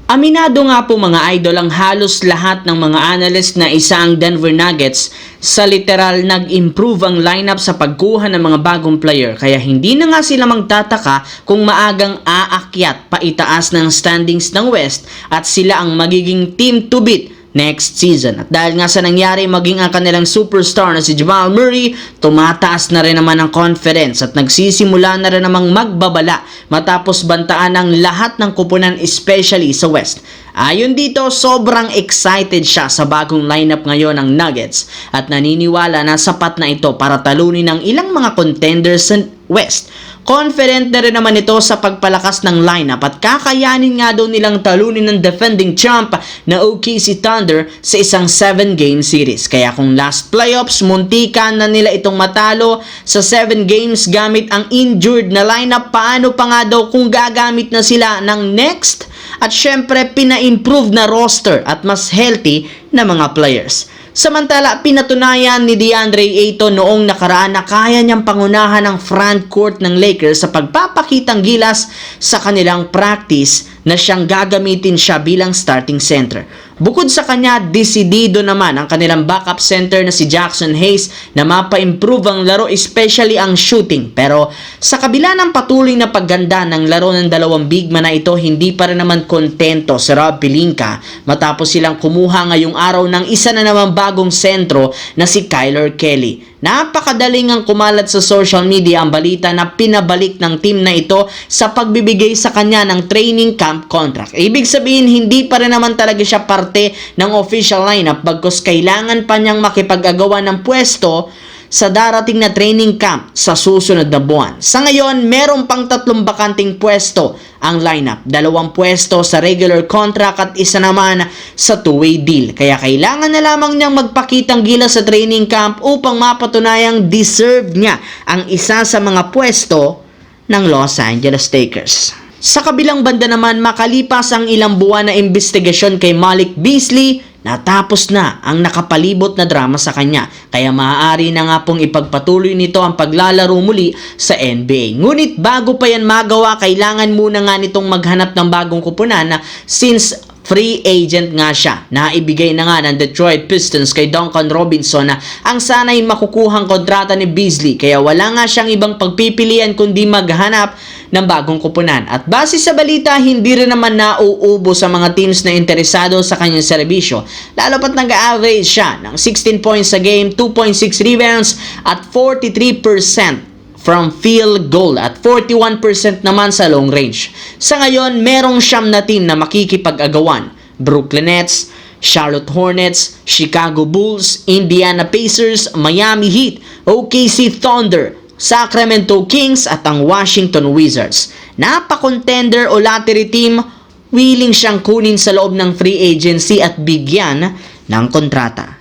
Aminado nga po mga idol ang halos lahat ng mga analyst na isa ang Denver Nuggets sa literal nag-improve ang lineup sa pagkuha ng mga bagong player, kaya hindi na nga sila magtataka kung maagang aakyat paitaas ng standings ng West at sila ang magiging team to beat next season. At dahil nga sa nangyari maging ang kanilang superstar na si Jamal Murray, tumataas na rin naman ang confidence at nagsisimula na rin namang magbabala matapos bantaan ng lahat ng kupunan especially sa West. Ayon dito, sobrang excited siya sa bagong lineup ngayon ng Nuggets at naniniwala na sapat na ito para talunin ang ilang mga contenders sa West. Confident na rin naman ito sa pagpalakas ng lineup at kakayanin nga daw nilang talunin ng defending champ na OKC Thunder sa isang 7-game series. Kaya kung last playoffs, muntikan na nila itong matalo sa 7 games gamit ang injured na lineup, paano pa nga daw kung gagamit na sila ng next? At syempre, pina-improve na roster at mas healthy na mga players. Samantala, pinatunayan ni DeAndre Ayton noong nakaraan na kaya niyang pangunahan ang front court ng Lakers sa pagpapakitang gilas sa kanilang practice na siyang gagamitin siya bilang starting center. Bukod sa kanya, desidido naman ang kanilang backup center na si Jackson Hayes na mapa-improve ang laro, especially ang shooting. Pero sa kabila ng patuloy na pagganda ng laro ng dalawang big man na ito, hindi pa rin naman kontento si Rob Pelinka matapos silang kumuha ngayong araw ng isa na naman bagong sentro na si Kyler Kelly. Napakadaling ang kumalat sa social media ang balita na pinabalik ng team na ito sa pagbibigay sa kanya ng training camp contract. Ibig sabihin, hindi pa rin naman talaga siya parte ng official lineup bagkus kailangan pa niyang makipag-agawan ng pwesto sa darating na training camp sa susunod na buwan. Sa ngayon, meron pang 3 bakanting pwesto ang lineup. 2 pwesto sa regular contract at isa naman sa two-way deal. Kaya kailangan na lamang niyang magpakitang gilas sa training camp upang mapatunayang deserve niya ang isa sa mga pwesto ng Los Angeles Lakers. Sa kabilang banda naman, makalipas ang ilang buwan na investigasyon kay Malik Beasley, natapos na ang nakapalibot na drama sa kanya, kaya maaari na nga pong ipagpatuloy nito ang paglalaro muli sa NBA. Ngunit bago pa yan magawa, kailangan muna nga nitong maghanap ng bagong kupunan since free agent nga siya. Naibigay na nga ng Detroit Pistons kay Duncan Robinson na ang sanay makukuhang kontrata ni Beasley, kaya wala nga siyang ibang pagpipilian kundi maghanap ng bagong kupunan. At base sa balita, hindi rin naman nauubo sa mga teams na interesado sa kanyang serbisyo, lalo pat nag-average siya ng 16 points a game, 2.6 rebounds at 43% from field goal at 41% naman sa long range. Sa ngayon, merong 9 na team na makikipag-agawan: Brooklyn Nets, Charlotte Hornets, Chicago Bulls, Indiana Pacers, Miami Heat, OKC Thunder, Sacramento Kings at ang Washington Wizards. Napaka-contender o lottery team, willing siyang kunin sa loob ng free agency at bigyan ng kontrata.